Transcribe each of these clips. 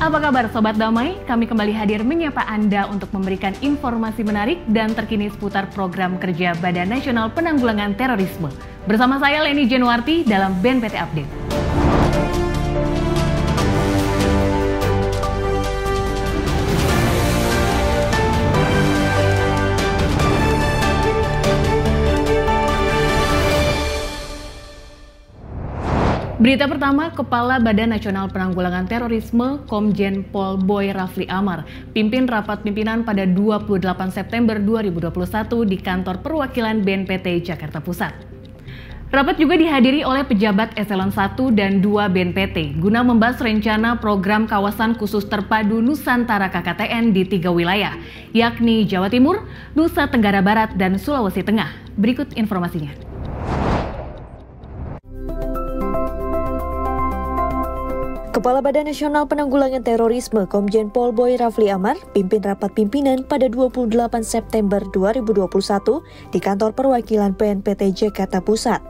Apa kabar Sobat Damai? Kami kembali hadir menyapa Anda untuk memberikan informasi menarik dan terkini seputar program kerja Badan Nasional Penanggulangan Terorisme. Bersama saya Leni Januarti dalam BNPT Update. Berita pertama, Kepala Badan Nasional Penanggulangan Terorisme Komjen Pol Boy Rafli Amar pimpin rapat pimpinan pada 28 September 2021 di kantor perwakilan BNPT Jakarta Pusat. Rapat juga dihadiri oleh pejabat eselon 1 dan 2 BNPT guna membahas rencana program kawasan khusus terpadu Nusantara KKTN di 3 wilayah, yakni Jawa Timur, Nusa Tenggara Barat, dan Sulawesi Tengah. Berikut informasinya. Kepala Badan Nasional Penanggulangan Terorisme Komjen Pol Boy Rafli Amar pimpin rapat pimpinan pada 28 September 2021 di kantor perwakilan BNPT Jakarta Pusat.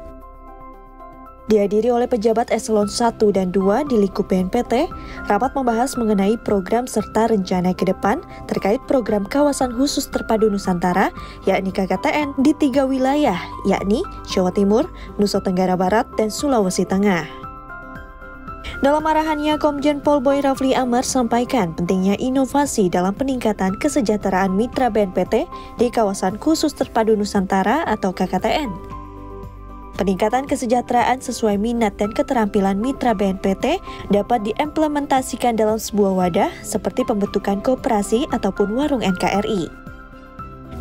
Dihadiri oleh pejabat eselon 1 dan 2 di lingkup BNPT, rapat membahas mengenai program serta rencana ke depan terkait program kawasan khusus terpadu Nusantara, yakni KKTN di 3 wilayah, yakni Jawa Timur, Nusa Tenggara Barat, dan Sulawesi Tengah. Dalam arahannya, Komjen Pol Boy Rafli Amar sampaikan pentingnya inovasi dalam peningkatan kesejahteraan mitra BNPT di kawasan khusus terpadu Nusantara atau KKTN. Peningkatan kesejahteraan sesuai minat dan keterampilan mitra BNPT dapat diimplementasikan dalam sebuah wadah seperti pembentukan koperasi ataupun warung NKRI.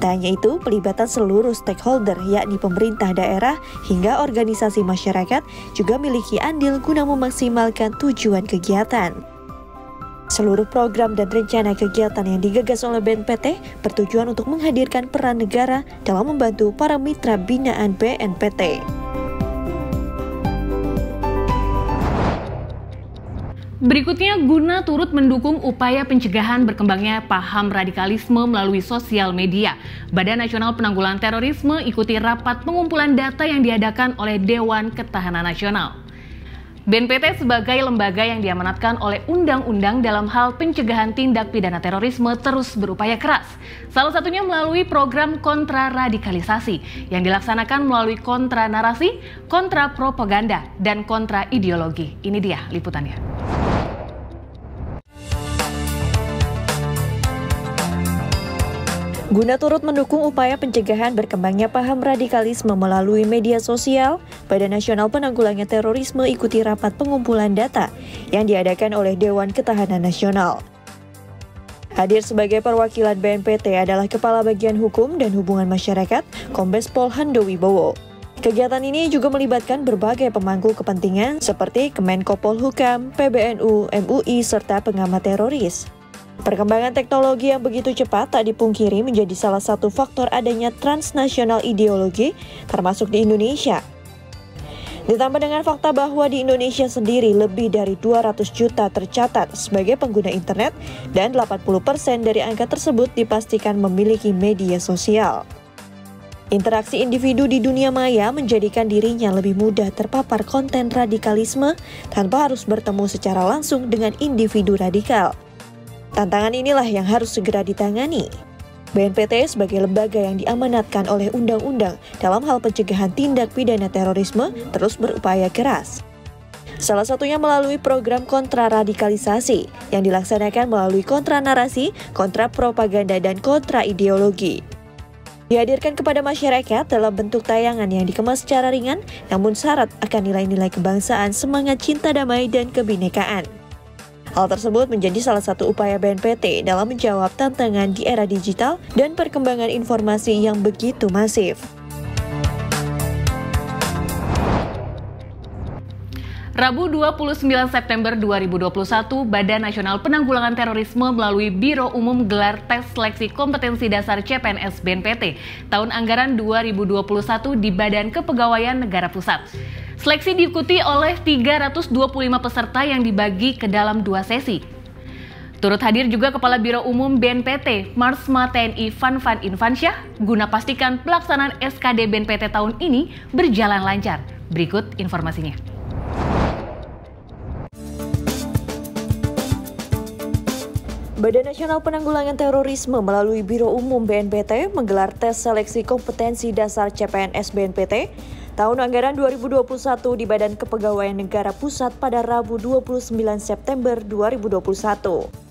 Tak hanya itu, pelibatan seluruh stakeholder yakni pemerintah daerah hingga organisasi masyarakat juga memiliki andil guna memaksimalkan tujuan kegiatan. Seluruh program dan rencana kegiatan yang digagas oleh BNPT bertujuan untuk menghadirkan peran negara dalam membantu para mitra binaan BNPT. Berikutnya, guna turut mendukung upaya pencegahan berkembangnya paham radikalisme melalui sosial media, Badan Nasional Penanggulangan Terorisme ikuti rapat pengumpulan data yang diadakan oleh Dewan Ketahanan Nasional. BNPT sebagai lembaga yang diamanatkan oleh undang-undang dalam hal pencegahan tindak pidana terorisme terus berupaya keras. Salah satunya melalui program kontraradikalisasi yang dilaksanakan melalui kontra narasi, kontra propaganda, dan kontra ideologi. Ini dia liputannya. Guna turut mendukung upaya pencegahan berkembangnya paham radikalisme melalui media sosial, Badan Nasional Penanggulangan Terorisme ikuti rapat pengumpulan data yang diadakan oleh Dewan Ketahanan Nasional. Hadir sebagai perwakilan BNPT adalah Kepala Bagian Hukum dan Hubungan Masyarakat, Kombes Pol Hando Wibowo. Kegiatan ini juga melibatkan berbagai pemangku kepentingan seperti Kemenko Polhukam, PBNU, MUI, serta pengamat teroris. Perkembangan teknologi yang begitu cepat tak dipungkiri menjadi salah satu faktor adanya transnasional ideologi, termasuk di Indonesia. Ditambah dengan fakta bahwa di Indonesia sendiri lebih dari 200 juta tercatat sebagai pengguna internet dan 80% dari angka tersebut dipastikan memiliki media sosial. Interaksi individu di dunia maya menjadikan dirinya lebih mudah terpapar konten radikalisme tanpa harus bertemu secara langsung dengan individu radikal. Tantangan inilah yang harus segera ditangani. BNPT sebagai lembaga yang diamanatkan oleh undang-undang dalam hal pencegahan tindak pidana terorisme terus berupaya keras. Salah satunya melalui program kontraradikalisasi yang dilaksanakan melalui kontra narasi, kontra propaganda, dan kontra ideologi. Dihadirkan kepada masyarakat dalam bentuk tayangan yang dikemas secara ringan namun syarat akan nilai-nilai kebangsaan, semangat cinta damai, dan kebinekaan. Hal tersebut menjadi salah satu upaya BNPT dalam menjawab tantangan di era digital dan perkembangan informasi yang begitu masif. Rabu 29 September 2021, Badan Nasional Penanggulangan Terorisme melalui Biro Umum gelar tes seleksi kompetensi dasar CPNS BNPT tahun anggaran 2021 di Badan Kepegawaian Negara Pusat. Seleksi diikuti oleh 325 peserta yang dibagi ke dalam 2 sesi. Turut hadir juga Kepala Biro Umum BNPT, Marsma TNI Fanfan Infansyah, guna pastikan pelaksanaan SKD BNPT tahun ini berjalan lancar. Berikut informasinya. Badan Nasional Penanggulangan Terorisme melalui Biro Umum BNPT menggelar tes seleksi kompetensi dasar CPNS BNPT tahun anggaran 2021 di Badan Kepegawaian Negara Pusat pada Rabu 29 September 2021.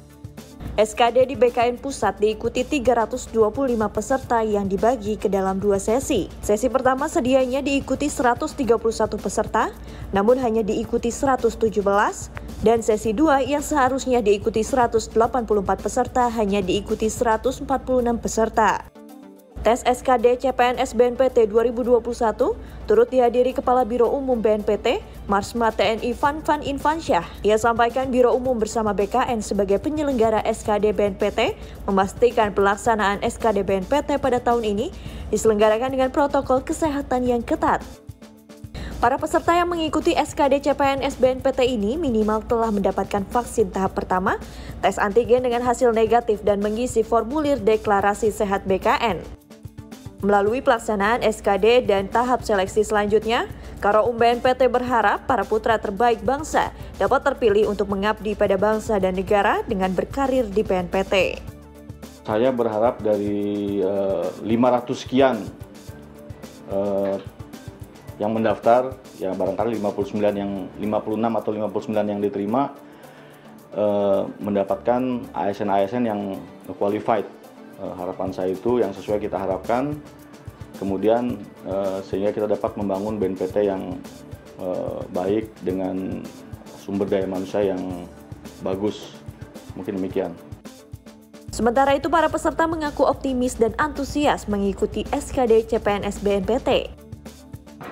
SKD di BKN Pusat diikuti 325 peserta yang dibagi ke dalam 2 sesi. Sesi pertama sedianya diikuti 131 peserta, namun hanya diikuti 117, dan sesi 2 yang seharusnya diikuti 184 peserta hanya diikuti 146 peserta. Tes SKD CPNS BNPT 2021 turut dihadiri Kepala Biro Umum BNPT, Marsma TNI Van Infansyah. Ia sampaikan Biro Umum bersama BKN sebagai penyelenggara SKD BNPT memastikan pelaksanaan SKD BNPT pada tahun ini diselenggarakan dengan protokol kesehatan yang ketat. Para peserta yang mengikuti SKD CPNS BNPT ini minimal telah mendapatkan vaksin tahap pertama, tes antigen dengan hasil negatif dan mengisi formulir deklarasi sehat BKN. Melalui pelaksanaan SKD dan tahap seleksi selanjutnya, Karoum BNPT berharap para putra terbaik bangsa dapat terpilih untuk mengabdi pada bangsa dan negara dengan berkarir di BNPT. Saya berharap dari 500 sekian yang mendaftar, ya barangkali 56 atau 59 yang diterima, mendapatkan ASN yang qualified. Harapan saya itu yang sesuai kita harapkan, kemudian sehingga kita dapat membangun BNPT yang baik dengan sumber daya manusia yang bagus. Mungkin demikian. Sementara itu para peserta mengaku optimis dan antusias mengikuti SKD CPNS BNPT.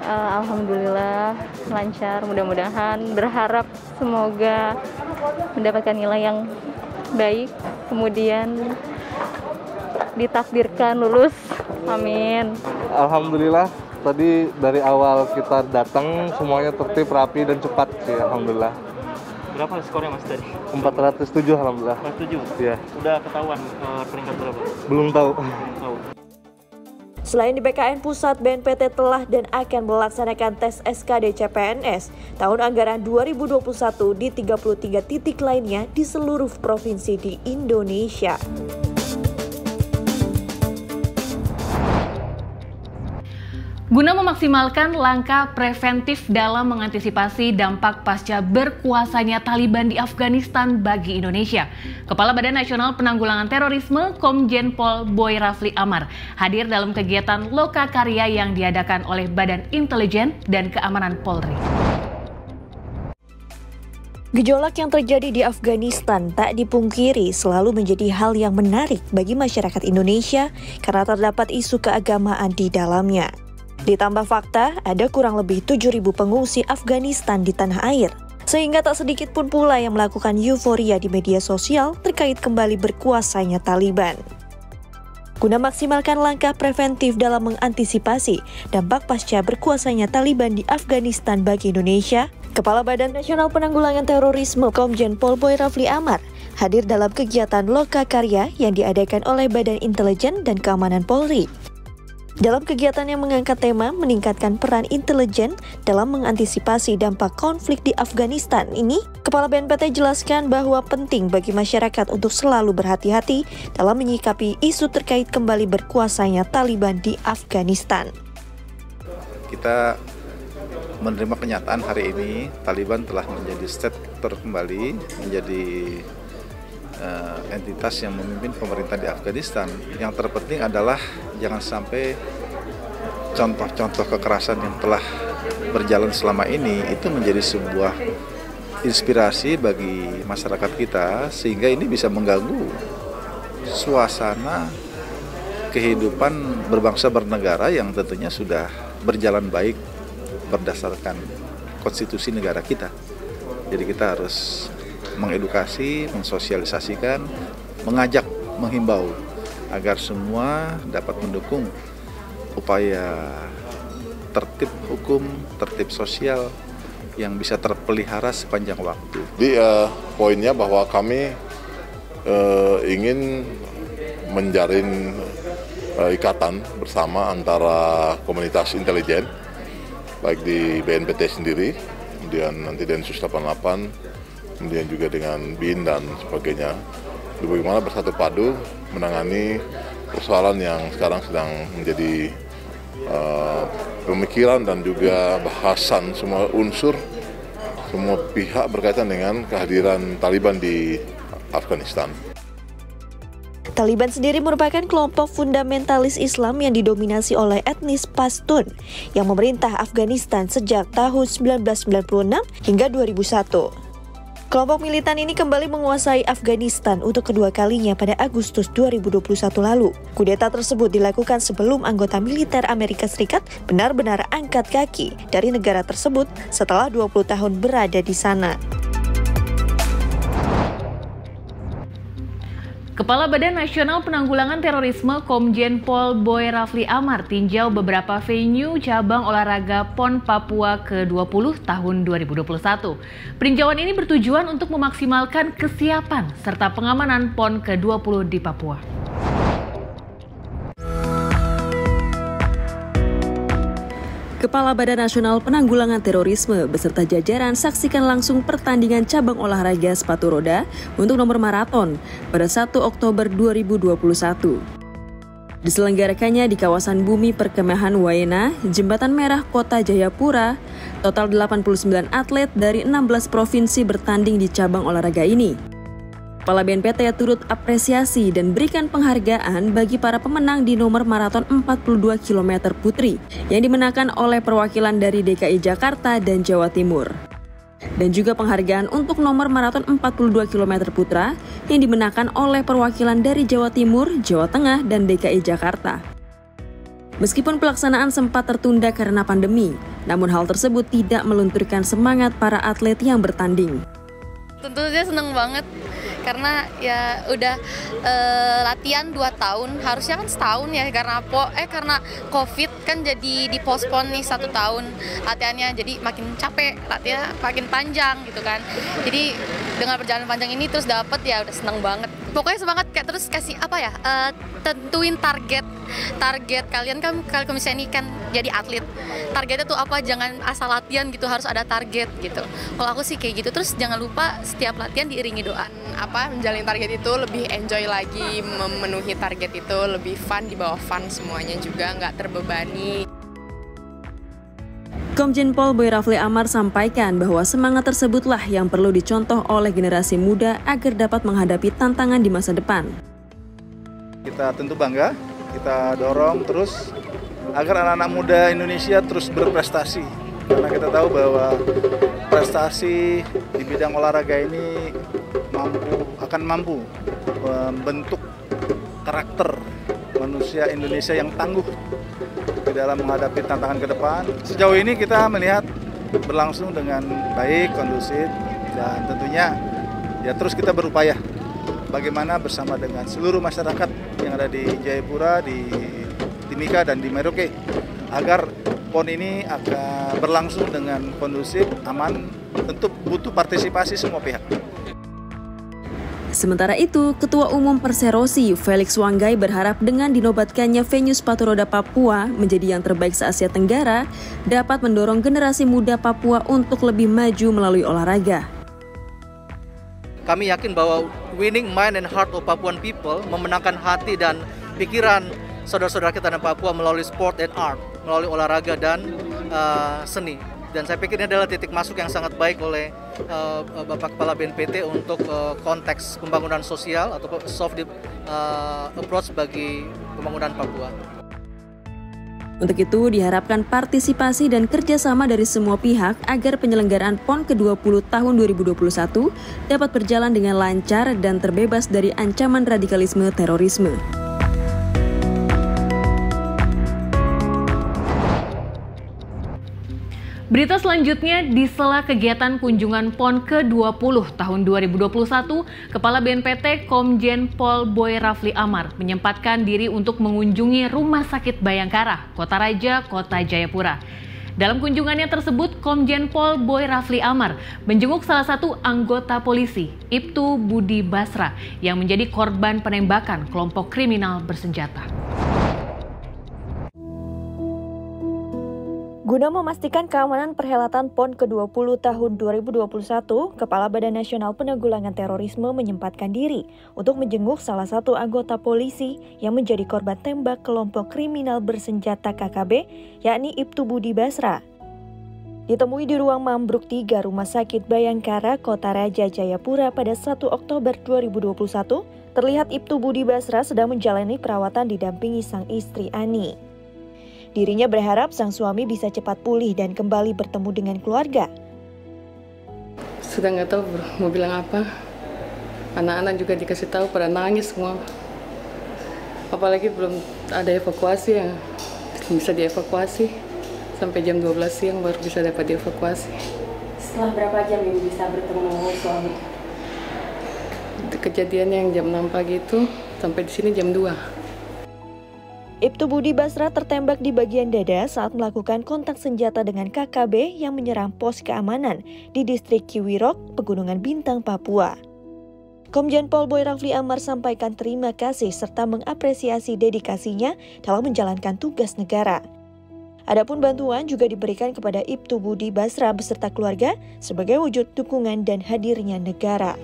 Alhamdulillah lancar, mudah-mudahan berharap semoga mendapatkan nilai yang baik, kemudian ditakdirkan lulus, amin. Alhamdulillah, tadi dari awal kita datang semuanya tertib, rapi, dan cepat sih, alhamdulillah. Berapa skornya Mas tadi? 407, alhamdulillah. 407? Iya. Udah ketahuan peringkat berapa? Belum tahu. Selain di BKN Pusat, BNPT telah dan akan melaksanakan tes SKD CPNS tahun anggaran 2021 di 33 titik lainnya di seluruh provinsi di Indonesia. Guna memaksimalkan langkah preventif dalam mengantisipasi dampak pasca berkuasanya Taliban di Afghanistan bagi Indonesia, Kepala Badan Nasional Penanggulangan Terorisme Komjen Pol Boy Rafli Amar hadir dalam kegiatan Lokakarya yang diadakan oleh Badan Intelijen dan Keamanan Polri. Gejolak yang terjadi di Afghanistan tak dipungkiri selalu menjadi hal yang menarik bagi masyarakat Indonesia karena terdapat isu keagamaan di dalamnya. Ditambah fakta, ada kurang lebih 7.000 pengungsi Afghanistan di tanah air. Sehingga tak sedikit pun pula yang melakukan euforia di media sosial terkait kembali berkuasanya Taliban. Guna maksimalkan langkah preventif dalam mengantisipasi dampak pasca berkuasanya Taliban di Afghanistan bagi Indonesia, Kepala Badan Nasional Penanggulangan Terorisme Komjen Pol Boy Rafli Amar hadir dalam kegiatan Lokakarya yang diadakan oleh Badan Intelijen dan Keamanan Polri. Dalam kegiatan yang mengangkat tema meningkatkan peran intelijen dalam mengantisipasi dampak konflik di Afghanistan ini, Kepala BNPT jelaskan bahwa penting bagi masyarakat untuk selalu berhati-hati dalam menyikapi isu terkait kembali berkuasanya Taliban di Afghanistan. Kita menerima kenyataan hari ini Taliban telah menjadi state kembali, menjadi entitas yang memimpin pemerintah di Afghanistan. Yang terpenting adalah jangan sampai contoh-contoh kekerasan yang telah berjalan selama ini itu menjadi sebuah inspirasi bagi masyarakat kita, sehingga ini bisa mengganggu suasana kehidupan berbangsa bernegara yang tentunya sudah berjalan baik berdasarkan konstitusi negara kita. Jadi kita harus mengedukasi, mensosialisasikan, mengajak, menghimbau agar semua dapat mendukung upaya tertib hukum, tertib sosial yang bisa terpelihara sepanjang waktu. Jadi poinnya bahwa kami ingin menjalin ikatan bersama antara komunitas intelijen, baik di BNPT sendiri, kemudian nanti Densus 88, kemudian juga dengan BIN dan sebagainya, bagaimana bersatu padu menangani persoalan yang sekarang sedang menjadi pemikiran dan juga bahasan semua unsur, semua pihak berkaitan dengan kehadiran Taliban di Afghanistan. Taliban sendiri merupakan kelompok fundamentalis Islam yang didominasi oleh etnis Pashtun yang memerintah Afghanistan sejak tahun 1996 hingga 2001. Kelompok militan ini kembali menguasai Afghanistan untuk kedua kalinya pada Agustus 2021 lalu. Kudeta tersebut dilakukan sebelum anggota militer Amerika Serikat benar-benar angkat kaki dari negara tersebut setelah 20 tahun berada di sana. Kepala Badan Nasional Penanggulangan Terorisme Komjen Pol Boy Rafli Amar tinjau beberapa venue cabang olahraga PON Papua ke-20 tahun 2021. Peninjauan ini bertujuan untuk memaksimalkan kesiapan serta pengamanan PON ke-20 di Papua. Kepala Badan Nasional Penanggulangan Terorisme beserta jajaran saksikan langsung pertandingan cabang olahraga sepatu roda untuk nomor maraton pada 1 Oktober 2021. Diselenggarakannya di kawasan Bumi Perkemahan Waena, Jembatan Merah Kota Jayapura, total 89 atlet dari 16 provinsi bertanding di cabang olahraga ini. Kepala BNPT turut apresiasi dan berikan penghargaan bagi para pemenang di nomor maraton 42 km putri yang dimenangkan oleh perwakilan dari DKI Jakarta dan Jawa Timur. Dan juga penghargaan untuk nomor maraton 42 km putra yang dimenangkan oleh perwakilan dari Jawa Timur, Jawa Tengah, dan DKI Jakarta. Meskipun pelaksanaan sempat tertunda karena pandemi, namun hal tersebut tidak melunturkan semangat para atlet yang bertanding. Tentu saja seneng banget karena ya udah latihan 2 tahun, harusnya kan setahun ya karena COVID kan jadi dipospon nih 1 tahun latihannya, jadi makin capek, latihan makin panjang gitu kan. Jadi dengan perjalanan panjang ini terus dapet ya udah seneng banget. Pokoknya semangat kayak terus kasih tentuin target kalian kan kalau misalnya ini kan jadi atlet, targetnya tuh apa, jangan asal latihan gitu, harus ada target gitu. Kalau aku sih kayak gitu, terus jangan lupa setiap latihan diiringi doa. Menjalin target itu lebih enjoy lagi, memenuhi target itu lebih fun, dibawa fun semuanya juga, nggak terbebani. Komjen Pol Boy Rafli Amar sampaikan bahwa semangat tersebutlah yang perlu dicontoh oleh generasi muda agar dapat menghadapi tantangan di masa depan. Kita tentu bangga, kita dorong terus agar anak-anak muda Indonesia terus berprestasi. Karena kita tahu bahwa prestasi di bidang olahraga ini akan mampu membentuk karakter manusia Indonesia yang tangguh di dalam menghadapi tantangan ke depan. Sejauh ini kita melihat berlangsung dengan baik, kondusif, dan tentunya ya terus kita berupaya bagaimana bersama dengan seluruh masyarakat yang ada di Jayapura, di Timika, dan di Merauke agar PON ini akan berlangsung dengan kondusif, aman. Tentu butuh partisipasi semua pihak. Sementara itu, Ketua Umum Perserosi Felix Wanggai berharap dengan dinobatkannya venue sepatu roda Papua menjadi yang terbaik se-Asia Tenggara dapat mendorong generasi muda Papua untuk lebih maju melalui olahraga. Kami yakin bahwa winning mind and heart of Papuan people, memenangkan hati dan pikiran saudara-saudara kita di Papua melalui sport and art, melalui olahraga dan seni. Dan saya pikir ini adalah titik masuk yang sangat baik oleh Bapak Kepala BNPT untuk konteks pembangunan sosial atau soft approach bagi pembangunan Papua. Untuk itu diharapkan partisipasi dan kerjasama dari semua pihak agar penyelenggaraan PON ke-20 tahun 2021 dapat berjalan dengan lancar dan terbebas dari ancaman radikalisme terorisme. Berita selanjutnya, di sela kegiatan kunjungan PON ke-20 tahun 2021, Kepala BNPT Komjen Pol Boy Rafli Amar menyempatkan diri untuk mengunjungi Rumah Sakit Bayangkara, Kota Raja, Kota Jayapura. Dalam kunjungannya tersebut, Komjen Pol Boy Rafli Amar menjenguk salah satu anggota polisi, Ibtu Budi Basra, yang menjadi korban penembakan kelompok kriminal bersenjata. Guna memastikan keamanan perhelatan PON ke-20 tahun 2021, Kepala Badan Nasional Penanggulangan Terorisme menyempatkan diri untuk menjenguk salah satu anggota polisi yang menjadi korban tembak kelompok kriminal bersenjata KKB, yakni Ibtu Budi Basra. Ditemui di ruang Mambruk 3 Rumah Sakit Bayangkara, Kota Raja, Jayapura pada 1 Oktober 2021, terlihat Ibtu Budi Basra sedang menjalani perawatan didampingi sang istri Ani. Dirinya berharap sang suami bisa cepat pulih dan kembali bertemu dengan keluarga. Sudah nggak tahu mau bilang apa. Anak-anak juga dikasih tahu pada nangis semua. Apalagi belum ada evakuasi yang bisa dievakuasi. Sampai jam 12 siang baru bisa dapat dievakuasi. Setelah berapa jam ini bisa bertemu suami? Kejadian yang jam 6 pagi itu sampai di sini jam 2. Ibtu Budi Basra tertembak di bagian dada saat melakukan kontak senjata dengan KKB yang menyerang pos keamanan di distrik Kiwirok, Pegunungan Bintang, Papua. Komjen Pol Boy Rafli Amar sampaikan terima kasih serta mengapresiasi dedikasinya dalam menjalankan tugas negara. Adapun bantuan juga diberikan kepada Ibtu Budi Basra beserta keluarga sebagai wujud dukungan dan hadirnya negara.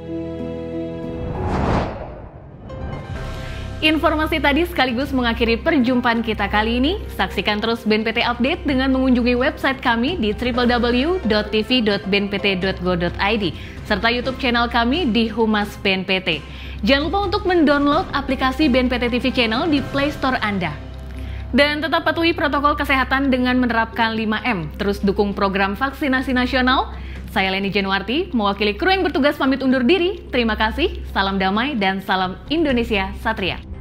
Informasi tadi sekaligus mengakhiri perjumpaan kita kali ini. Saksikan terus BNPT Update dengan mengunjungi website kami di www.tv.bnpt.go.id serta YouTube channel kami di Humas BNPT. Jangan lupa untuk mendownload aplikasi BNPT TV Channel di Play Store Anda. Dan tetap patuhi protokol kesehatan dengan menerapkan 5M. Terus dukung program vaksinasi nasional. Saya Leni Januarti, mewakili kru yang bertugas pamit undur diri. Terima kasih, salam damai dan salam Indonesia Satria.